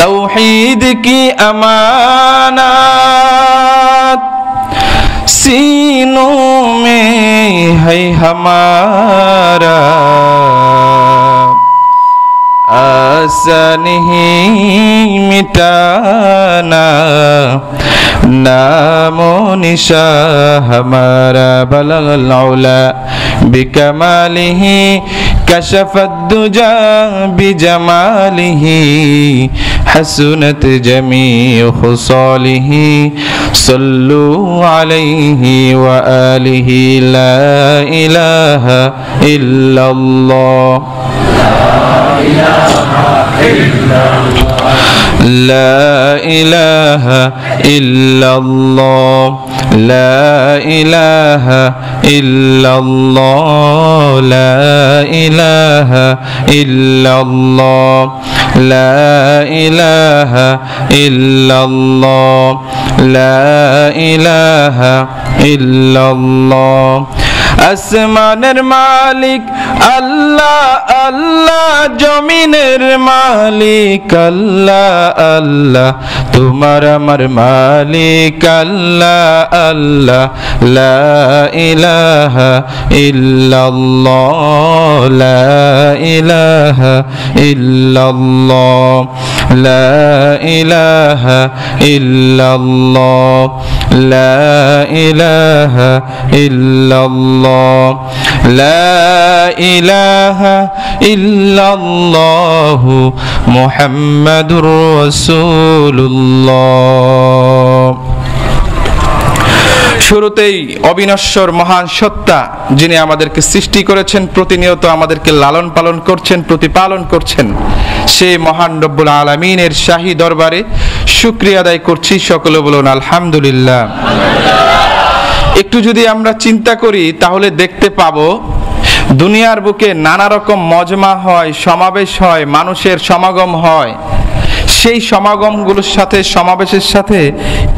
तौहीद की अमानत सीनों में है हमारा, आशा नहीं मिटाना नामो निशा हमारा। बलगल औला बिकमालिही कशफत दुजा बिजमालिही हसनत जमीउ खुसालिही सल्लु अलैहि व आलिहि। ला इलाहा इल्लल्लाह ला इलाहा इल्लल्लाह ला इलाहा इल्लल्लाह ला इलाहा इल्लल्लाह ला इलाहा इल्लल्लाह ला इलाहा इल्लल्लाह। আসমানের মালিক আল্লাহ আল্লাহ, জমিনের মালিক আল্লাহ আল্লাহ, তোমার আমার মালিক আল্লাহ আল্লাহ। লা ইলাহা ইল্লাল্লাহ লা ইলাহা ইল্লাল্লাহ লা ইলাহা ইল্লাল্লাহ লা ইলাহা ইল্লাল্লাহ লা ইলাহা ইল্লাল্লাহ মুহাম্মাদুর রাসূলুল্লাহ। শুরুতেই অবিনশ্বর মহান সত্তা যিনি আমাদেরকে সৃষ্টি করেছেন, প্রতিনিয়ত আমাদেরকে লালন পালন করছেন, প্রতিপালন করছেন, সেই মহান রব্বুল আলামিনের শাহী দরবারে শুকরিয়া আদায় করছি। সকলে বলুন আলহামদুলিল্লাহ। একটু যদি আমরা চিন্তা করি তাহলে দেখতে পাবো দুনিয়ার বুকে নানা রকম মজমা হয়, সমাবেশ হয়, মানুষের সমাগম হয়। সেই সমাগমগুলোর সাথে, সমাবেশের সাথে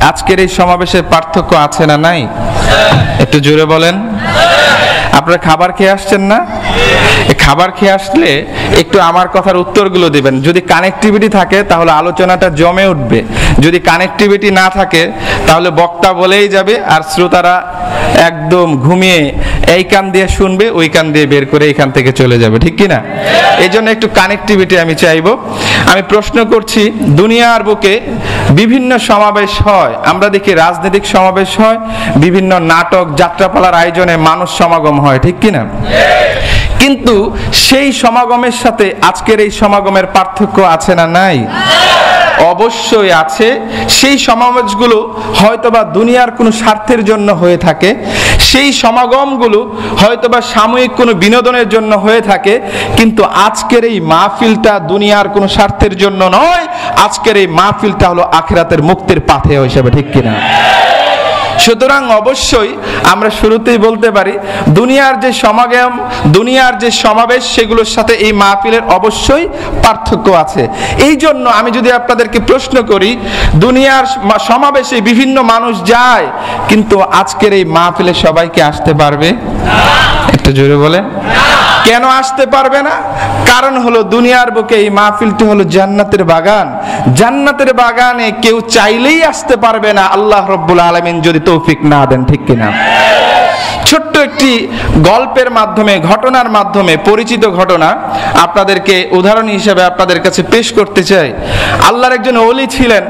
আজকের এই সমাবেশের পার্থক্য আছে না নাই? একটু জোরে বলেন। আপনারা খাবার খেয়ে আসছেন না? খাবার খেয়ে আসলে একটু আমার কথার উত্তরগুলো দিবেন। যদি কানেক্টিভিটি থাকে তাহলে আলোচনাটা জমে উঠবে, যদি কানেক্টিভিটি না থাকে তাহলে বক্তা বলেই যাবে আর শ্রোতারা একদম ঘুমিয়ে এই কান দিয়ে শুনবে, ওই কান দিয়ে বের করে এইখান থেকে চলে যাবে, ঠিক কি না? এই জন্য একটু কানেক্টিভিটি আমি চাইবো। আমি প্রশ্ন করছি, দুনিয়ার বুকে বিভিন্ন সমাবেশ হয়, আমরা দেখি রাজনৈতিক সমাবেশ হয়, বিভিন্ন নাটক যাত্রাপালার আয়োজনে মানুষ সমাগম হয়, ঠিক কি না? কিন্তু সেই সমাগমের সাথে আজকের এই সমাগমের পার্থক্য আছে না নাই? অবশ্যই আছে। সেই সমাবেশগুলো হয়তোবা দুনিয়ার কোনো স্বার্থের জন্য হয়ে থাকে, সেই সমাগমগুলো হয়তোবা সাময়িক কোনো বিনোদনের জন্য হয়ে থাকে, কিন্তু আজকের এই মাহফিলটা দুনিয়ার কোনো স্বার্থের জন্য নয়। আজকের এই মাহফিলটা হলো আখিরাতের মুক্তির পাথেয় হিসেবে, ঠিক কিনা? সুতরাং অবশ্যই আমরা শুরুতেই বলতে পারি দুনিয়ার যে সমাগম, দুনিয়ার যে সমাবেশ, সেগুলোর সাথে এই মাহফিলের অবশ্যই পার্থক্য আছে। এই জন্য আমি যদি আপনাদেরকে প্রশ্ন করি, দুনিয়ার সমাবেশে বিভিন্ন মানুষ যায়, কিন্তু আজকের এই মাহফিলে সবাইকে আসতে পারবে? একটু জোরে বলেন। কেন আসতে পারবে না? কারণ হলো দুনিয়ার বুকে এই মাহফিলটি হলো জান্নাতের বাগান। জান্নাতের বাগানে কেউ চাইলেই আসতে পারবে না, আল্লাহ রব্বুল আলামিন যদি তৌফিক না দেন, ঠিক কিনা? ছোট্ট একটি গল্পের মাধ্যমে, ঘটনার মাধ্যমে, পরিচিত ঘটনা আপনাদেরকে উদাহরণ হিসেবে আপনাদের কাছে পেশ করতে চাই। আল্লাহর একজন ওলি ছিলেন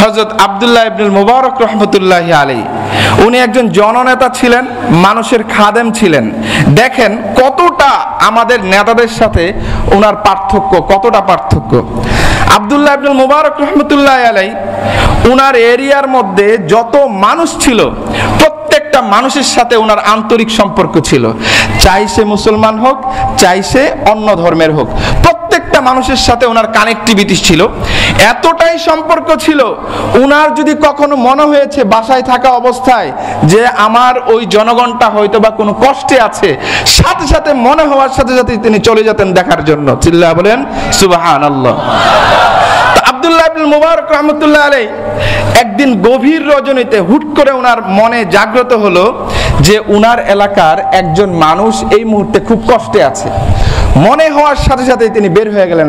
হযরত আব্দুল্লাহ ইবনুল মুবারক রাহমাতুল্লাহি আলাইহি। উনি একজন জননেতা ছিলেন, মানুষের খাদেম ছিলেন। দেখেন কতটা আমাদের নেতাদের সাথে ওনার পার্থক্য, কতটা পার্থক্য। আব্দুল্লাহ ইবনুল মুবারক রাহমাতুল্লাহি আলাইহি ওনার এরিয়ার মধ্যে যত মানুষ ছিল প্রত্যেকটা মানুষের সাথে ওনার আন্তরিক সম্পর্ক ছিল, চাই সে মুসলমান হোক, চাই সে অন্য ধর্মের হোক, প্রত্যেকটা মানুষের সাথে ওনার কানেক্টিভিটি ছিল। এতটাই সম্পর্ক ছিল, ওনার যদি কখনো মনে হয়েছে বাসায় থাকা অবস্থায় যে আমার ওই জনগণটা হয়তো বা কোনো কষ্টে আছে, সাথে সাথে মনে হওয়ার সাথে সাথে তিনি চলে যেতেন দেখার জন্য। চিল্লায়া বলেন সুবহানাল্লাহ। আব্দুল্লাহ ইবনুল মুবারক রাহমাতুল্লাহি আলাইহি একদিন গভীর রজনীতে হুট করে ওনার মনে জাগ্রত হলো যে ওনার এলাকার একজন মানুষ এই মুহূর্তে খুব কষ্টে আছে। মনে হওয়ার সাথে সাথে তিনি বের হয়ে গেলেন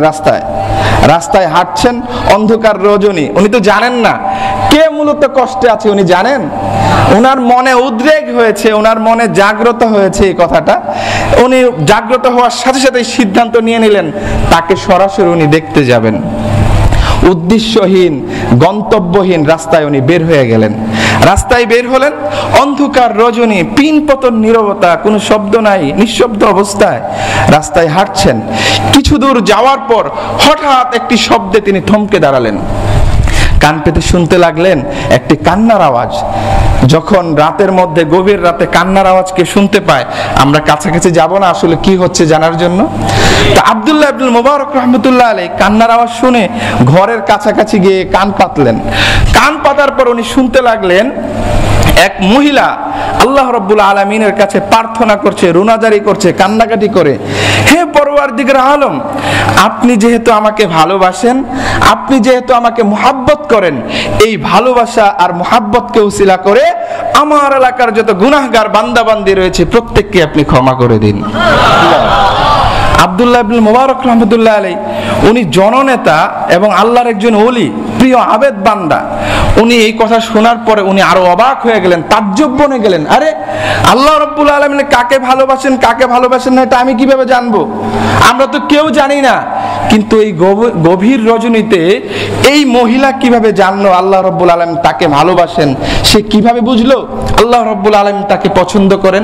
রাস্তায় হাঁটছেন, অন্ধকার রজনী। উনি তো জানেন না কে মূলত কষ্টে আছে, উনি জানেন? ওনার মনে উদ্রেক হয়েছে, ওনার মনে জাগ্রত হয়েছে এই কথাটা। উনি জাগ্রত হওয়ার সাথে সাথে সিদ্ধান্ত নিয়ে নিলেন তাকে সরাসরি উনি দেখতে যাবেন। উদ্দেশ্যহীন, গন্তব্যহীন রাস্তায় উনি বের হয়ে গেলেন। রাস্তায় বের হলেন, অন্ধকার রজনী, পিনপতন নীরবতা, কোনো শব্দ নাই, নিঃশব্দ অবস্থায় রাস্তায় হাঁটছেন। কিছু দূর যাওয়ার পর হঠাৎ একটি শব্দে তিনি থমকে দাঁড়ালেন। কান পেতে শুনতে লাগলেন একটি কান্নার আওয়াজ। যখন রাতের মধ্যে, গভীর রাতে কান্নার আওয়াজকে শুনতে পায়, আমরা কাছাকাছি যাব না আসলে কি হচ্ছে জানার জন্য? তো আব্দুল্লাহ ইবনে মুবারক রাহমাতুল্লাহ আলাইহি কান্নার আওয়াজ শুনে ঘরের কাছাকাছি গিয়ে কান পাতলেন। কান পাতার পর উনি শুনতে লাগলেন এক মহিলা আল্লাহ রাব্বুল আলামিনের কাছে প্রার্থনা করছে, রুনাজারি করছে, কান্নাকাটি করে, হে পরওয়ারদিগার আলম, আপনি যেহেতু আমাকে ভালোবাসেন, আপনি যেহেতু আমাকে মুহাব্বত করেন, এই ভালোবাসা আর মুহাব্বতকে উসিলা করে আমার এলাকার যত গুনাহগার বান্দাবান্দি রয়েছে প্রত্যেককে আপনি ক্ষমা করে দিন। আব্দুল্লাহ ইবনে মুবারক রাহমাতুল্লাহ আলাইহি উনি জননেতা এবং আল্লাহর একজন ওলি, প্রিয় আবেদ বান্দা। উনি এই কথা শোনার পরে উনি আরো অবাক হয়ে গেলেন, তাজ্জব বনে গেলেন। আরে আল্লাহ রাব্বুল আলামিন কাকে ভালোবাসেন, কাকে ভালোবাসেন না এটা আমি কিভাবে জানবো? আমরা তো কেউ জানি না। কিন্তু এই গভীর রজনীতে এই মহিলা কিভাবে জানলো আল্লাহ রাব্বুল আলামিন তাকে ভালোবাসেন? সে কিভাবে বুঝলো আল্লাহ রাব্বুল আলামিন তাকে পছন্দ করেন?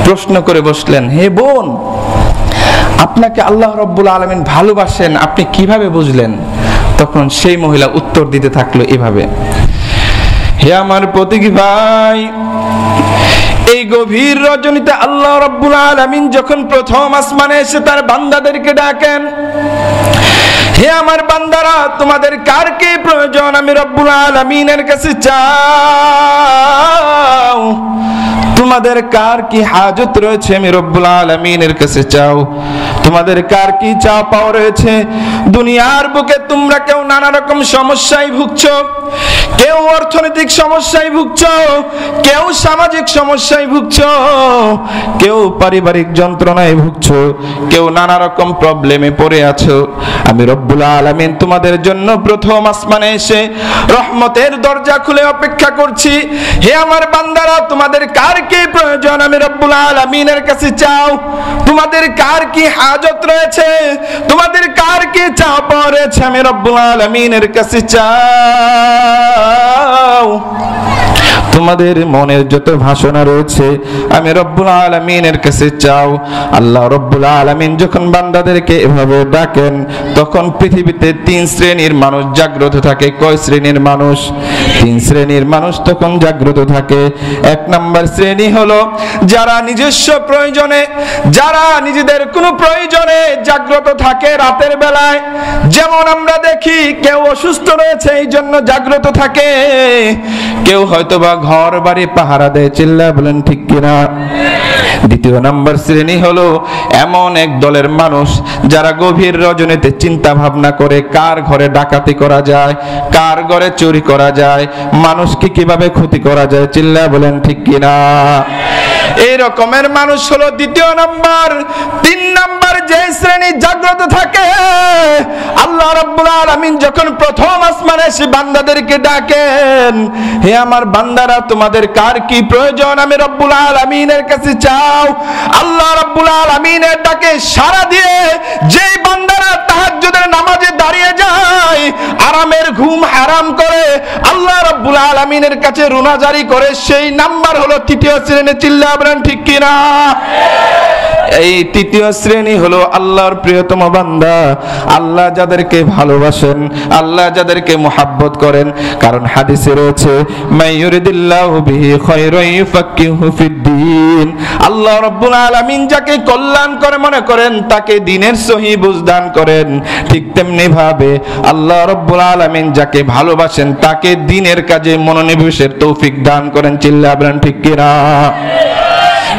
প্রশ্ন করে বসলেন, হে বোন, আপনাকে আল্লাহ রাব্বুল আলামিন ভালোবাসেন আপনি কিভাবে বুঝলেন? তখন সেই মহিলা উত্তর দিতে থাকলো এভাবে, হে আমার প্রতিকি ভাই, এই গভীর রজনীতে আল্লাহ রাব্বুল আলামিন যখন প্রথম আসমানে এসে তার বান্দাদেরকে ডাকেন, হে আমার বান্দারা, তোমাদের কার কি প্রয়োজন আমি রব্বুল আলামিনের কাছে চাও। তোমাদের কার কি হাজত রয়েছে আমি রব্বুল আলামিনের কাছে চাও। তোমাদের কার কি চাও পাওয়া রয়েছে। দুনিয়ার বুকে তোমরা কেউ নানা রকম সমস্যায় ভুগছো, কেউ অর্থনৈতিক সমস্যায় ভুগছো, কেউ সামাজিক সমস্যায় ভুগছো, কেউ পারিবারিক যন্ত্রণায় ভুগছো, কেউ নানা রকম প্রবলেমে পড়ে আছো। আমি রব্বুল আলামিন তোমাদের জন্য প্রথম আসমানে এসে রহমতের দরজা খুলে অপেক্ষা করছি। হে আমার বান্দারা, তোমাদের কার কি প্রয়োজন আমি রব্বুল আলামিনের কাছে চাও। তোমাদের কার কি হাজত রয়েছে, তোমাদের কার কি চাও পাওয়া রয়েছে আমি রব্বুল আলামিনের কাছে চাও। তোমাদের মনের যত ভাষণা রয়েছে আমি রব্বুল আলামিনের কাছে চাও। আল্লাহ রব্বুল আলামিন যখন বান্দাদেরকে এভাবে ডাকেন তখন পৃথিবীতে তিন শ্রেণীর মানুষ জাগ্রত থাকে। কয় শ্রেণীর মানুষ? তিন শ্রেণীর মানুষ তখন জাগ্রত থাকে। এক নম্বর শ্রেণী হলো যারা নিজস্ব প্রয়োজনে, যারা নিজেদের কোনো প্রয়োজনে জাগ্রত থাকে রাতের বেলায়। যেমন আমরা দেখি কেউ অসুস্থ রয়েছে এই জন্য জাগ্রত থাকে, কেউ হয়তোবা ঘর বাড়ি পাহারা দেয়। চিল্লা বলেন ঠিক কিনা? দ্বিতীয় নম্বর শ্রেণী হলো এমন এক দলের মানুষ যারা গভীর রজনীতে চিন্তা ভাবনা করে কার ঘরে ডাকাতি করা যায়, কার ঘরে চুরি করা যায়, মানুষকে কিভাবে ক্ষতি করা যায়। চিল্লা বলেন ঠিক কিনা? এই রকমের মানুষ হলো দ্বিতীয় নাম্বার। তিন নাম্বার যে শ্রেণী জাগ্রত থাকে, আল্লাহ রাব্বুল আলামিন যখন প্রথম আসমানে এসে বান্দাদেরকে ডাকেন, হে আমার বান্দারা, তোমাদের কার কি প্রয়োজন আমি রব্বুল আলামিনের কাছে চাও। আল্লাহ রাব্বুল আলামিনের ডাকে সাড়া দিয়ে যেই বান্দারা তাহাজ্জুদের নামাজে দাঁড়িয়ে যায়, আরামের ঘুম হারাম করে আল্লাহ রাব্বুল আলামিনের কাছে রুনাজারি করে, সেই নাম্বার হলো তৃতীয় শ্রেণী। চিল্লা বলেন ঠিক কিনা? এই তৃতীয় শ্রেণী হলো আল্লাহর প্রিয়তম বান্দা, আল্লাহ যাদেরকে ভালোবাসেন, আল্লাহ যাদেরকে মুহাব্বত করেন। কারণ হাদিসে রয়েছে, মাইয়ুরিদিল্লাহু বিহি খায়রান ইউফাক্কিহু ফিদ্দীন। আল্লাহ রাব্বুল আলামিন যাকে কল্যাণ করে মনে করেন তাকে দ্বীনের সহি বুঝ দান করেন। ঠিক তেমনি ভাবে আল্লাহ রাব্বুল আলামিন যাকে ভালোবাসেন তাকে দ্বীনের কাজে মনোনিবেশের তৌফিক দান করেন। চিল্লা বলেন ঠিক কিনা?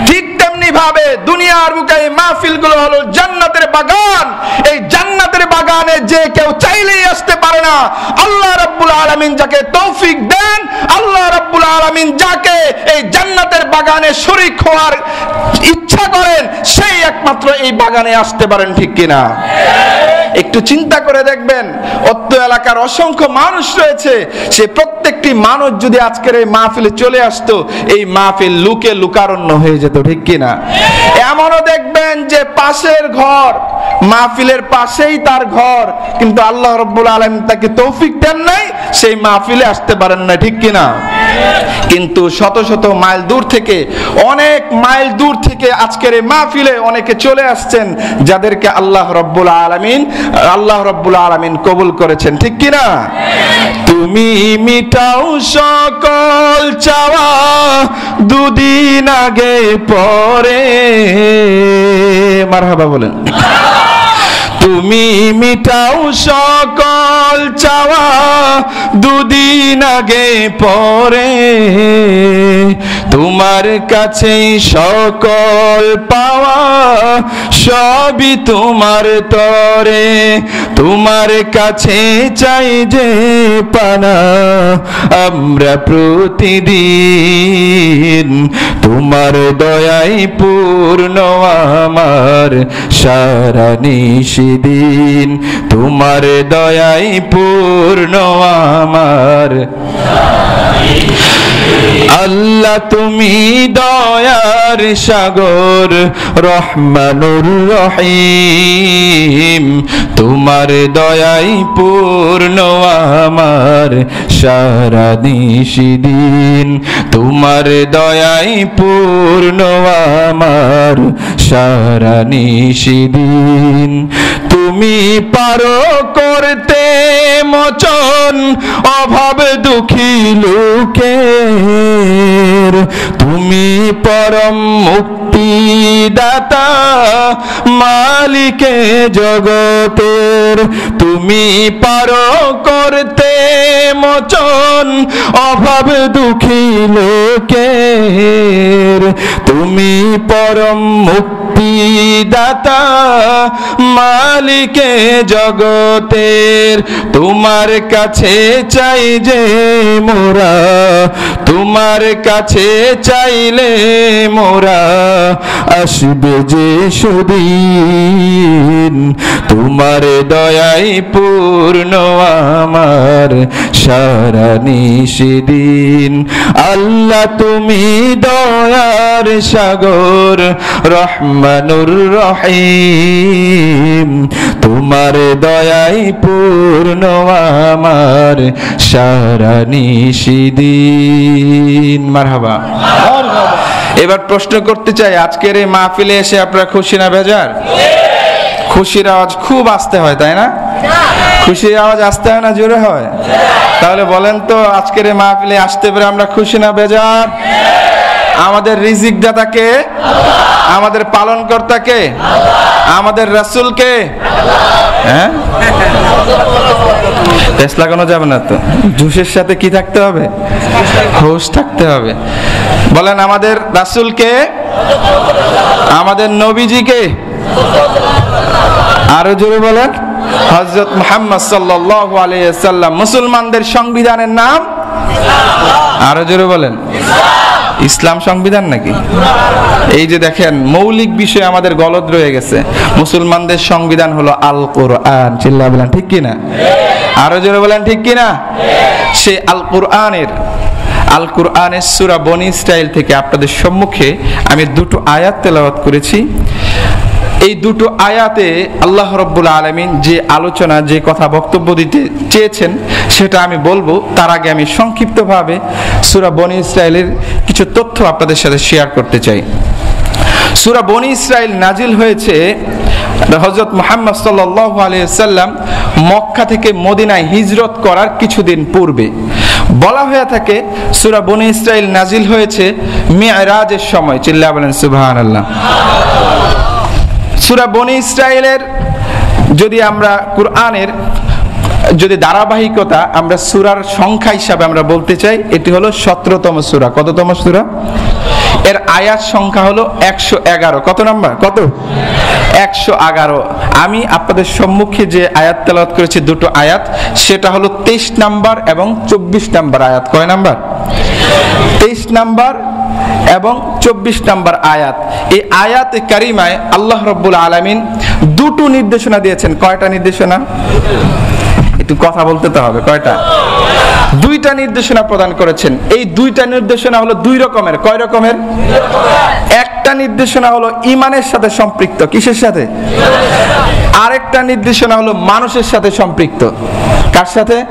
ঠিক তেমনি এইভাবে দুনিয়ার বুকে এই মাহফিলগুলো হলো জান্নাতের বাগান। এই জান্নাতের বাগানে যে কেউ চাইলেই আসতে পারে না। আল্লাহ রাব্বুল আলামিন যাকে তৌফিক দেন, আল্লাহ রাব্বুল আলামিন যাকে এই জান্নাতের বাগানে শরীক হওয়ার ইচ্ছা করেন, সেই একমাত্র এই বাগানে আসতে পারেন, ঠিক কিনা? একটু চিন্তা করে দেখবেন, অত্র এলাকার অসংখ্য মানুষ রয়েছে, সে প্রত্যেকটি মানুষ যদি আজকের এই মাহফিলে চলে আসতো, এই মাহফিল লুকে লুকারণ্য হয়ে যেত, ঠিক কিনা? এমনও দেখবেন যে পাশের ঘর, মাহফিলের পাশেই তার ঘর, কিন্তু আল্লাহ রাব্বুল আলামিন তাকে তৌফিক দেন নাই, সেই মাহফিলে আসতে পারেন না, ঠিক কিনা? কিন্তু শত শত মাইল দূর থেকে, অনেক মাইল দূর থেকে আজকের এই মাহফিলে অনেকে চলে আসছেন, যাদেরকে আল্লাহ রাব্বুল আলামিন কবুল করেছেন, ঠিক কিনা? তুমি মিটাও সকল চাওয়া দুদিন আগে পরে, মারহাবা বলেন। তুমি মিটাও সকল চাওয়া দুদিন আগে পরে, তোমার কাছে সকল পাওয়া সবই তোমার তরে, তোমার কাছে চাই যে পানা আমরা প্রতিদিন, তোমার দয়ায় পূর্ণ আমার সারা নিশিদিন, তোমার দয়ায় পূর্ণ আমার। আল্লাহ তুমি দয়ার সাগর, রহমানুর রহিম, তোমার দয়ায় পূর্ণ আমার সারা নিশিদিন, তোমার দয়ায় পূর্ণ আমার সারা নিশিদিন। তুমি পারো করতে মোচন অভাব দুঃখী লোকের, তুমি পরম মুক্তিদাতা মালিকে জগতের, তুমি পারো করতে মোচন অভাব দুঃখী লোকের, তুমি পরম মুক্তিদাতা মালিকে জগতের, তোমার কাছে চাই যে মোরা, তোমার কাছে চাইলে মোরা আসবে যে সুদিন, তোমার দয়ায় পূর্ণ আমার সারা নিশিদিন। আল্লাহ তুমি দয়ার সাগর, রহমানুর রহিম, তোমার দয়ায় পূর্ণ আমার সারা নিশিদিন। মারহাবা। এবার প্রশ্ন করতে চাই, আজকের এই মাহফিলে এসে আপনারা খুশি না বেজার? খুশির আওয়াজ খুব আস্তে হয়, তাই না? খুশির আওয়াজ আস্তে হয় না জোরে হয়? তাহলে বলেন তো, আজকের এই মাহফিলে আসতে পেরে আমরা খুশি না বেজার? আমাদের রিজিক দাতাকে, আমাদের পালনকর্তাকে, আমাদের রাসূলকে, হ্যাঁ পেছ লাগানো যাবে না তো, জুসের সাথে কি থাকতে হবে? হোশ থাকতে হবে। বলেন আমাদের রাসূলকে, আমাদের নবীজিকে, আরো জোরে বলেন হযরত মুহাম্মদ সাল্লাল্লাহু আলাইহি ওয়াসাল্লাম। মুসলমানদের সংবিধানের নাম, আরো জোরে বলেন ইসলাম সংবিধান নাকি? এই যে দেখেন, মৌলিক বিষয় আমাদের গলদ রয়ে গেছে। মুসলমানদের সংবিধান হলো আল কোরআন। চিল্লায়া বলেন ঠিক কিনা? আরো জোরে বলেন ঠিক কিনা? সে আল কোরআনের সূরা বনী ইসরাইল থেকে আপনাদের সম্মুখে আমি দুটো আয়াত তেলাওয়াত করেছি। এই দুটো আয়াতে আল্লাহ রাব্বুল আলামিন যে আলোচনা, যে কথা বক্তব্য দিতে চেয়েছেন সেটা আমি বলবো। তার আগে আমি সংক্ষিপ্তভাবে সূরা বনী ইসরাইলের কিছু তথ্য আপনাদের সাথে শেয়ার করতে চাই। সূরা বনী ইসরাইল নাজিল হয়েছে হযরত মুহাম্মদ সাল্লাল্লাহু আলাইহি ওয়াসাল্লাম মক্কা থেকে মদিনায় হিজরত করার কিছুদিন পূর্বে। বলা হয়ে থাকে সূরা বনী ইসরাইল নাজিল হয়েছে মিরাজের সময়। চিল্লায়া বলেন সুবহানাল্লাহ। সূরা বনী ইসরাইলের যদি আমরা কুরআনের যদি ধারাবাহিকতা আমরা সূরার সংখ্যা হিসাবে আমরা বলতে চাই, এটি হলো 17তম সূরা। কততম সূরা? এর আয়াত সংখ্যা হলো 111। কত নাম্বার? কত? 111। আমি আপনাদের সম্মুখে যে আয়াত তেলাওয়াত করেছি দুটো আয়াত, সেটা হলো 23 নাম্বার এবং 24 নাম্বার আয়াত। কয় নাম্বার? 23 নাম্বার এবং 24 নাম্বার আয়াত। এই আয়াতে কারিমায় আল্লাহ রাব্বুল আলামিন দুটো নির্দেশনা দিয়েছেন। কয়টা নির্দেশনা? একটু কথা বলতে তো হবে। কয়টা? দুইটা নির্দেশনা প্রদান করেছেন। এই দুইটা নির্দেশনা হলো দুই রকমের। কয় রকমের? একটা নির্দেশনা হলো ঈমানের সাথে সম্পৃক্ত। কিসের সাথে? আরেকটা নির্দেশনা হলো মানুষের সাথে সম্পৃক্ত। কার সাথে?